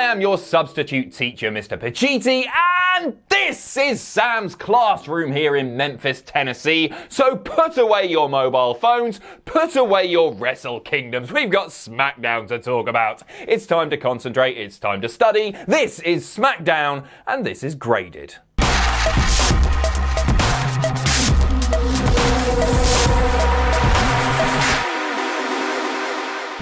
am your substitute teacher, Mr. Pacitti, and this is Sam's classroom here in Memphis, Tennessee. So put away your mobile phones, put away your Wrestle Kingdoms. We've got SmackDown to talk about. It's time to concentrate, it's time to study. This is SmackDown, and this is Graded.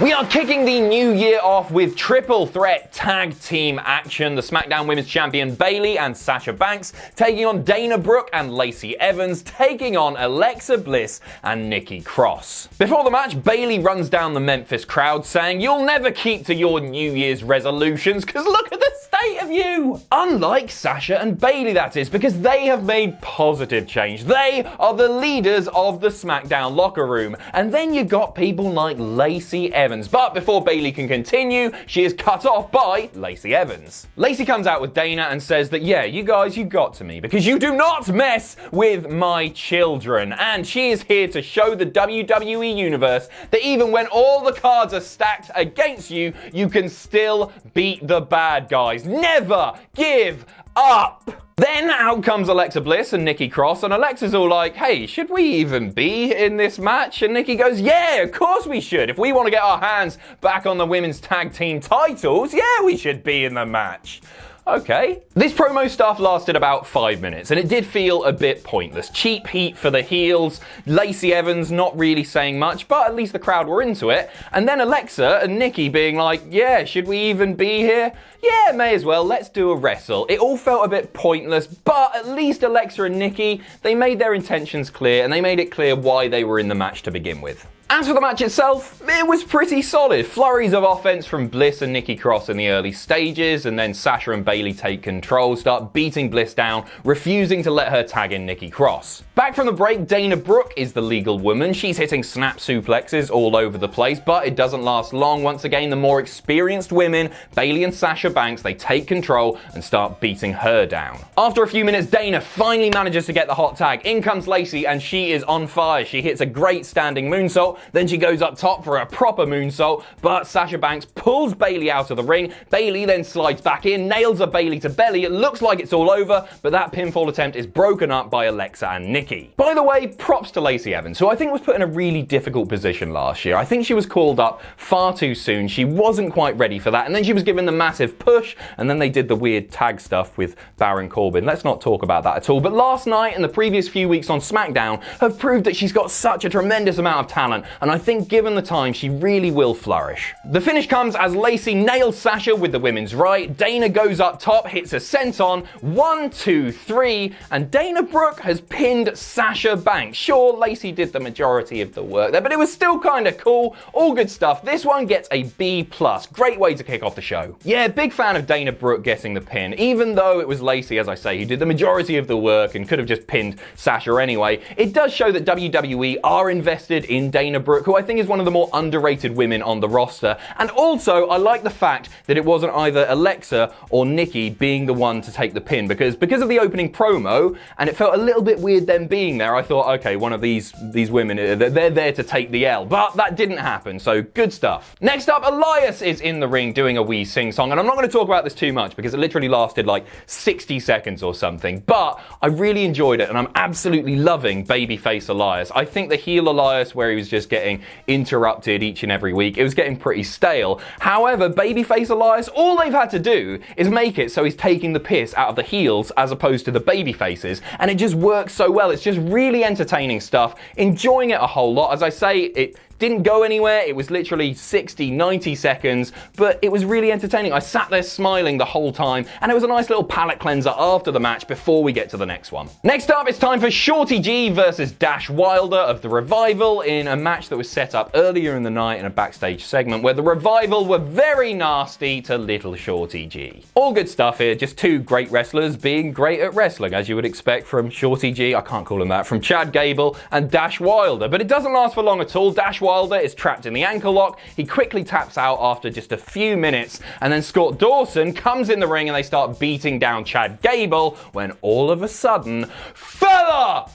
We are kicking the new year off with triple threat tag team action. The SmackDown Women's Champion Bayley and Sasha Banks taking on Dana Brooke and Lacey Evans, taking on Alexa Bliss and Nikki Cross. Before the match, Bayley runs down the Memphis crowd saying, "You'll never keep to your New Year's resolutions because look at the state of you." Unlike Sasha and Bayley, that is, because they have made positive change. They are the leaders of the SmackDown locker room. And then you got people like Lacey Evans. But before Bayley can continue, she is cut off by Lacey Evans. Lacey comes out with Dana and says that, yeah, you guys, you got to me because you do not mess with my children. And she is here to show the WWE Universe that even when all the cards are stacked against you, you can still beat the bad guys. Never give up. Then out comes Alexa Bliss and Nikki Cross, and Alexa's all like, hey, should we even be in this match? And Nikki goes, yeah, of course we should. If we want to get our hands back on the women's tag team titles, yeah, we should be in the match. Okay. This promo stuff lasted about 5 minutes, and it did feel a bit pointless. Cheap heat for the heels, Lacey Evans not really saying much, but at least the crowd were into it. And then Alexa and Nikki being like, yeah, should we even be here? Yeah, may as well, let's do a wrestle. It all felt a bit pointless, but at least Alexa and Nikki, they made their intentions clear, and they made it clear why they were in the match to begin with. As for the match itself, it was pretty solid. Flurries of offense from Bliss and Nikki Cross in the early stages, and then Sasha and Bayley take control, start beating Bliss down, refusing to let her tag in Nikki Cross. Back from the break, Dana Brooke is the legal woman. She's hitting snap suplexes all over the place, but it doesn't last long. Once again, the more experienced women, Bayley and Sasha Banks, they take control and start beating her down. After a few minutes, Dana finally manages to get the hot tag. In comes Lacey, and she is on fire. She hits a great standing moonsault. Then she goes up top for a proper moonsault, but Sasha Banks pulls Bayley out of the ring. Bayley then slides back in, nails a Bayley to belly. It looks like it's all over, but that pinfall attempt is broken up by Alexa and Nikki. By the way, props to Lacey Evans, who I think was put in a really difficult position last year. I think she was called up far too soon. She wasn't quite ready for that, and then she was given the massive push, and then they did the weird tag stuff with Baron Corbin. Let's not talk about that at all. But last night and the previous few weeks on SmackDown have proved that she's got such a tremendous amount of talent, and I think given the time, she really will flourish. The finish comes as Lacey nails Sasha with the women's right. Dana goes up top, hits a senton. 1, 2, 3, and Dana Brooke has pinned Sasha Banks. Sure, Lacey did the majority of the work there, but it was still kind of cool. All good stuff. This one gets a B+. Great way to kick off the show. Yeah, big fan of Dana Brooke getting the pin, even though it was Lacey, as I say, who did the majority of the work and could have just pinned Sasha anyway. It does show that WWE are invested in Dana Brooke, who I think is one of the more underrated women on the roster. And also, I like the fact that it wasn't either Alexa or Nikki being the one to take the pin, because of the opening promo, and it felt a little bit weird them being there, I thought, okay, one of these women, they're there to take the L. But that didn't happen, so good stuff. Next up, Elias is in the ring doing a wee sing-song, and I'm not going to talk about this too much because it literally lasted like 60 seconds or something, but I really enjoyed it, and I'm absolutely loving babyface Elias. I think the heel Elias, where he was just getting interrupted each and every week, it was getting pretty stale. However, babyface Elias, all they've had to do is make it so he's taking the piss out of the heels as opposed to the babyfaces, and it just works so well. It's just really entertaining stuff, enjoying it a whole lot. As I say, it didn't go anywhere. It was literally 60, 90 seconds, but it was really entertaining. I sat there smiling the whole time, and it was a nice little palate cleanser after the match before we get to the next one. Next up, it's time for Shorty G versus Dash Wilder of The Revival in a match that was set up earlier in the night in a backstage segment where The Revival were very nasty to little Shorty G. All good stuff here, just two great wrestlers being great at wrestling, as you would expect from Shorty G, I can't call him that, from Chad Gable and Dash Wilder. But it doesn't last for long at all. Dash Wilder is trapped in the ankle lock. He quickly taps out after just a few minutes, and then Scott Dawson comes in the ring and they start beating down Chad Gable when all of a sudden, fella,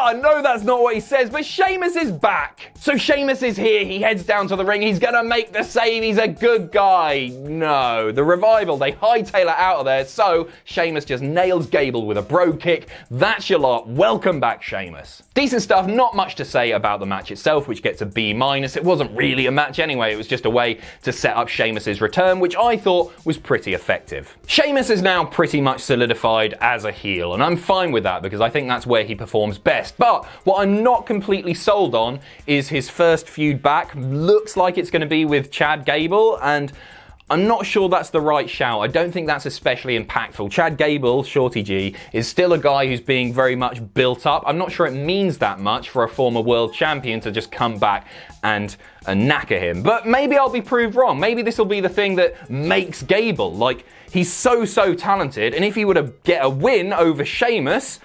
I know that's not what he says, but Sheamus is back. So Sheamus is here, he heads down to the ring, he's gonna make the save, he's a good guy. No, the Revival, they hightail it out of there, so Sheamus just nails Gable with a bro kick. That's your lot, welcome back Sheamus. Decent stuff, not much to say about the match itself, which gets a B-. It wasn't really a match anyway, it was just a way to set up Sheamus's return, which I thought was pretty effective. Sheamus is now pretty much solidified as a heel, and I'm fine with that because I think that's where he performs best. But what I'm not completely sold on is his first feud back. Looks like it's going to be with Chad Gable, and I'm not sure that's the right shout. I don't think that's especially impactful. Chad Gable, Shorty G, is still a guy who's being very much built up. I'm not sure it means that much for a former world champion to just come back and knacker him. But maybe I'll be proved wrong. Maybe this will be the thing that makes Gable. Like, he's so talented, and if he were to get a win over Sheamus,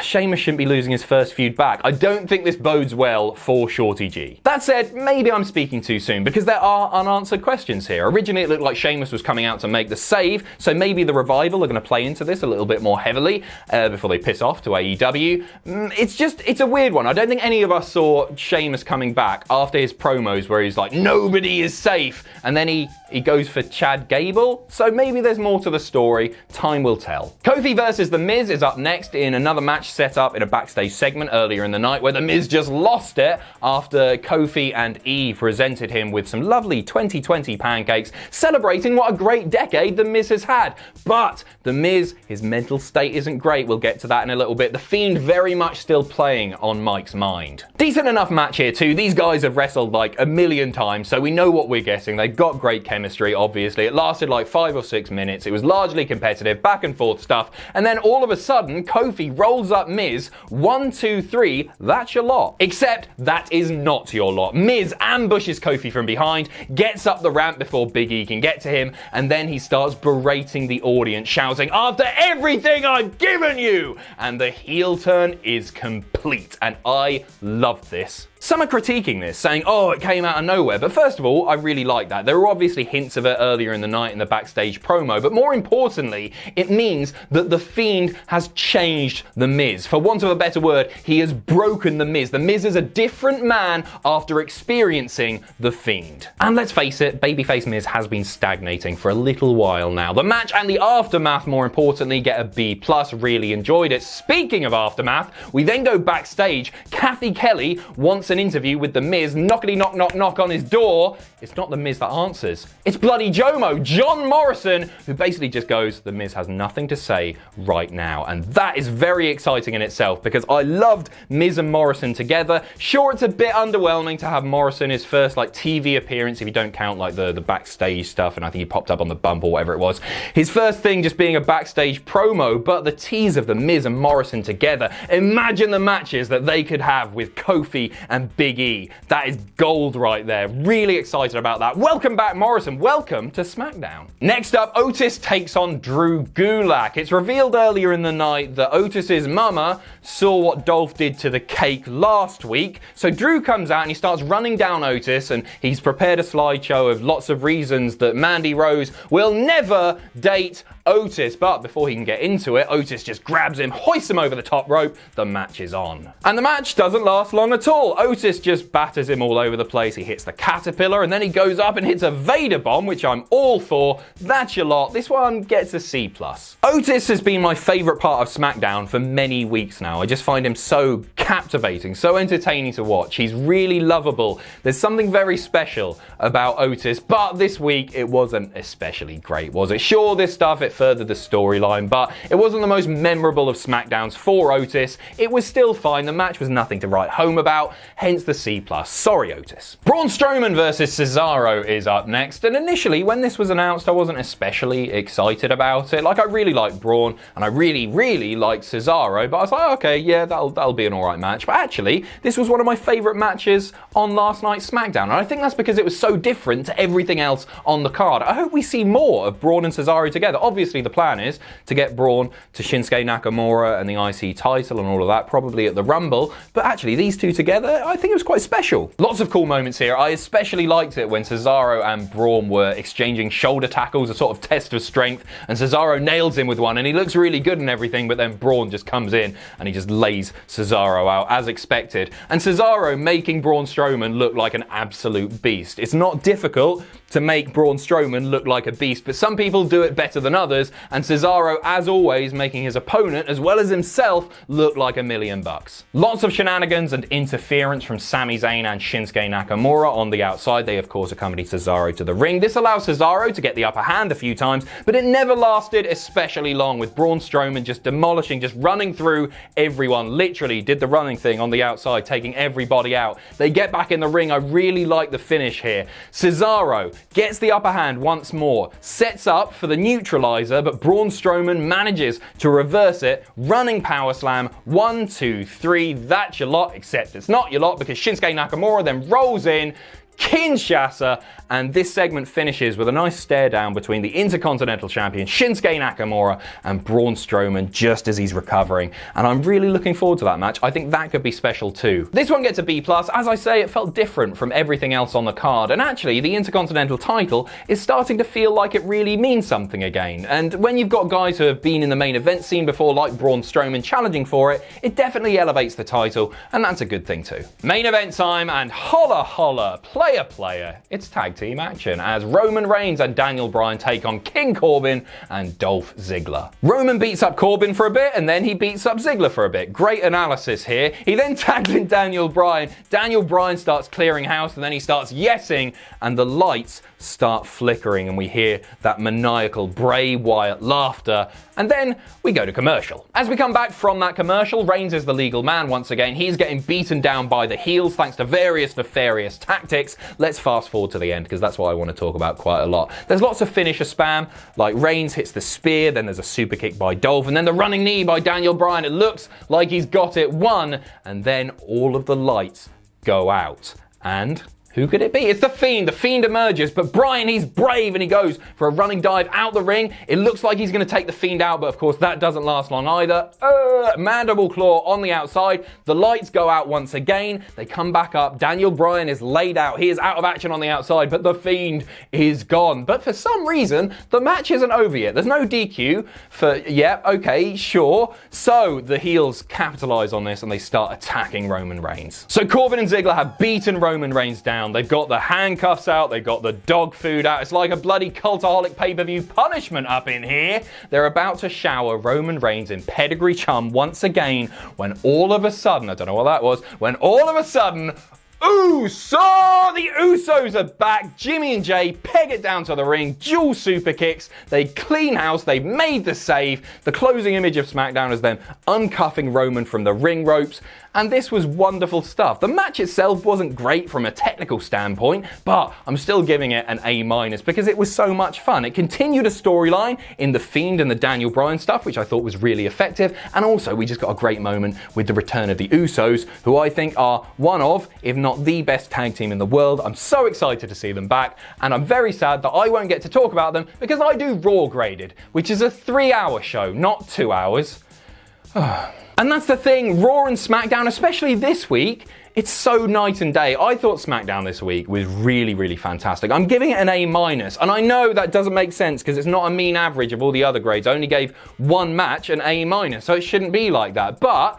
Sheamus shouldn't be losing his first feud back. I don't think this bodes well for Shorty G. That said, maybe I'm speaking too soon because there are unanswered questions here. Originally it looked like Sheamus was coming out to make the save, so maybe the Revival are going to play into this a little bit more heavily before they piss off to AEW. It's a weird one. I don't think any of us saw Sheamus coming back after his promos where he's like, nobody is safe, and then he goes for Chad Gable. So maybe there's more to the story. Time will tell. Kofi versus The Miz is up next in another match set up in a backstage segment earlier in the night where The Miz just lost it after Kofi and E presented him with some lovely 2020 pancakes, celebrating what a great decade The Miz has had. But The Miz, his mental state isn't great. We'll get to that in a little bit. The Fiend very much still playing on Mike's mind. Decent enough match here too. These guys have wrestled like a million times, so we know what we're getting. They've got great chemistry, obviously. It lasted like 5 or 6 minutes. It was largely competitive, back and forth stuff. And then all of a sudden, Kofi rolls up Miz, 1, 2, 3, that's your lot. Except that is not your lot. Miz ambushes Kofi from behind, gets up the ramp before Big E can get to him, and then he starts berating the audience, shouting, after everything I've given you! And the heel turn is complete, and I love this. Some are critiquing this, saying, oh, it came out of nowhere. But first of all, I really like that. There were obviously hints of it earlier in the night in the backstage promo, but more importantly, it means that The Fiend has changed The Miz. For want of a better word, he has broken The Miz. The Miz is a different man after experiencing The Fiend. And let's face it, babyface Miz has been stagnating for a little while now. The match and the aftermath, more importantly, get a B+. Really enjoyed it. Speaking of aftermath, we then go backstage. Kathy Kelly wants an interview with The Miz. Knockety knock knock knock on his door. It's not The Miz that answers. It's bloody Jomo, John Morrison, who basically just goes, The Miz has nothing to say right now. And that is very exciting in itself because I loved Miz and Morrison together. Sure, it's a bit underwhelming to have Morrison his first like TV appearance if you don't count like the backstage stuff, and I think he popped up on the bump or whatever it was. His first thing just being a backstage promo, but the tease of The Miz and Morrison together. Imagine the matches that they could have with Kofi and Big E. That is gold right there. Really excited about that. Welcome back, Morrison. Welcome to SmackDown. Next up, Otis takes on Drew Gulak. It's revealed earlier in the night that Otis's mama saw what Dolph did to the cake last week. So Drew comes out and he starts running down Otis, and he's prepared a slideshow of lots of reasons that Mandy Rose will never date Otis. But before he can get into it, Otis just grabs him, hoists him over the top rope. The match is on. And the match doesn't last long at all. Otis just batters him all over the place. He hits the caterpillar and then he goes up and hits a Vader bomb, which I'm all for. That's your lot. This one gets a C+. Otis has been my favourite part of SmackDown for many weeks now. I just find him so captivating, so entertaining to watch. He's really lovable. There's something very special about Otis, but this week it wasn't especially great, was it? Sure, this stuff, it furthered the storyline, but it wasn't the most memorable of SmackDowns for Otis. It was still fine. The match was nothing to write home about, hence the C+. Sorry, Otis. Braun Strowman versus Cesaro is up next, and initially when this was announced, I wasn't especially excited about it. Like, I really like Braun, and I really like Cesaro, but I was like, okay, yeah, that'll be an alright match. But actually, this was one of my favourite matches on last night's SmackDown, and I think that's because it was so different to everything else on the card. I hope we see more of Braun and Cesaro together. Obviously, obviously the plan is to get Braun to Shinsuke Nakamura and the IC title and all of that, probably at the Rumble. But actually, these two together, I think it was quite special. Lots of cool moments here. I especially liked it when Cesaro and Braun were exchanging shoulder tackles, a sort of test of strength, and Cesaro nails him with one, and he looks really good and everything, but then Braun just comes in and he just lays Cesaro out as expected. And Cesaro making Braun Strowman look like an absolute beast. It's not difficult to make Braun Strowman look like a beast, but some people do it better than others, and Cesaro, as always, making his opponent, as well as himself, look like $1,000,000. Lots of shenanigans and interference from Sami Zayn and Shinsuke Nakamura on the outside. They, of course, accompany Cesaro to the ring. This allows Cesaro to get the upper hand a few times, but it never lasted especially long, with Braun Strowman just demolishing, just running through everyone. Literally did the running thing on the outside, taking everybody out. They get back in the ring. I really like the finish here. Cesaro gets the upper hand once more, sets up for the neutralizer, but Braun Strowman manages to reverse it, running power slam, 1, 2, 3, that's your lot, except it's not your lot because Shinsuke Nakamura then rolls in, Kinshasa, and this segment finishes with a nice stare down between the Intercontinental Champion Shinsuke Nakamura and Braun Strowman just as he's recovering, and I'm really looking forward to that match. I think that could be special too. This one gets a B+. As I say, it felt different from everything else on the card, and actually the Intercontinental title is starting to feel like it really means something again, and when you've got guys who have been in the main event scene before like Braun Strowman challenging for it, it definitely elevates the title, and that's a good thing too. Main event time, and holla holla, player, it's tag team action as Roman Reigns and Daniel Bryan take on King Corbin and Dolph Ziggler. Roman beats up Corbin for a bit and then he beats up Ziggler for a bit. Great analysis here. He then tags in Daniel Bryan. Daniel Bryan starts clearing house and then he starts yesing and the lights start flickering and we hear that maniacal Bray Wyatt laughter, and then we go to commercial. As we come back from that commercial, Reigns is the legal man once again. He's getting beaten down by the heels thanks to various nefarious tactics. Let's fast forward to the end because that's what I want to talk about quite a lot. There's lots of finisher spam, like Reigns hits the spear, then there's a super kick by Dolph, and then the running knee by Daniel Bryan. It looks like he's got it won, and then all of the lights go out. And who could it be? It's the Fiend. The Fiend emerges, but Bryan, he's brave and he goes for a running dive out the ring. It looks like he's going to take the Fiend out, but of course that doesn't last long either. Mandible claw on the outside. The lights go out once again. They come back up. Daniel Bryan is laid out. He is out of action on the outside, but the Fiend is gone. But for some reason, the match isn't over yet. There's no DQ for, yeah, okay, sure. So the heels capitalize on this and they start attacking Roman Reigns. So Corbin and Ziggler have beaten Roman Reigns down. They've got the handcuffs out, they've got the dog food out. It's like a bloody Cultaholic pay-per-view punishment up in here. They're about to shower Roman Reigns in pedigree chum once again when all of a sudden, I don't know what that was, when all of a sudden, the Usos are back. Jimmy and Jay peg it down to the ring, dual super kicks, they clean house, they've made the save. The closing image of SmackDown is them uncuffing Roman from the ring ropes, and this was wonderful stuff. The match itself wasn't great from a technical standpoint, but I'm still giving it an A- because it was so much fun. It continued a storyline in the Fiend and the Daniel Bryan stuff, which I thought was really effective, and also we just got a great moment with the return of the Usos, who I think are one of, if not the best tag team in the world. I'm so excited to see them back, and I'm very sad that I won't get to talk about them because I do Raw Graded, which is a 3-hour show, not 2 hours. And that's the thing, Raw and SmackDown, especially this week, it's so night and day. I thought SmackDown this week was really, really fantastic. I'm giving it an A-, and I know that doesn't make sense because it's not a mean average of all the other grades. I only gave one match an A-, so it shouldn't be like that. But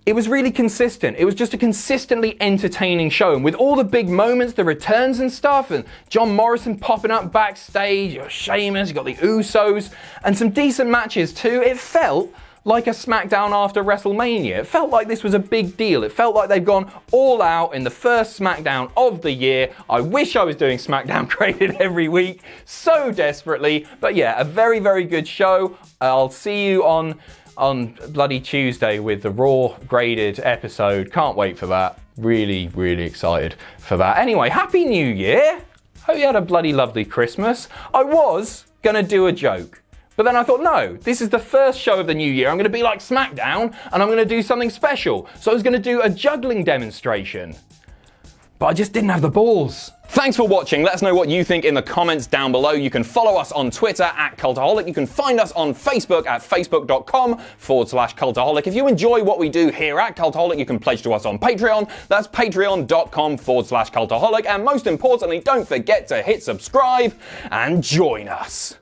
it was really consistent. It was just a consistently entertaining show. And with all the big moments, the returns and stuff, and John Morrison popping up backstage, you got Sheamus, you got the Usos, and some decent matches too, it felt like a SmackDown after WrestleMania. It felt like this was a big deal. It felt like they've gone all out in the first SmackDown of the year. I wish I was doing SmackDown Graded every week so desperately. But yeah, a very, very good show. I'll see you on bloody Tuesday with the Raw Graded episode. Can't wait for that. Really, really excited for that. Anyway, Happy New Year. Hope you had a bloody lovely Christmas. I was gonna do a joke, but then I thought, no, this is the first show of the new year. I'm going to be like SmackDown, and I'm going to do something special. So I was going to do a juggling demonstration. but I just didn't have the balls. Thanks for watching. Let us know what you think in the comments down below. You can follow us on Twitter at Cultaholic. You can find us on Facebook at facebook.com/Cultaholic. If you enjoy what we do here at Cultaholic, you can pledge to us on Patreon. That's patreon.com/Cultaholic. And most importantly, don't forget to hit subscribe and join us.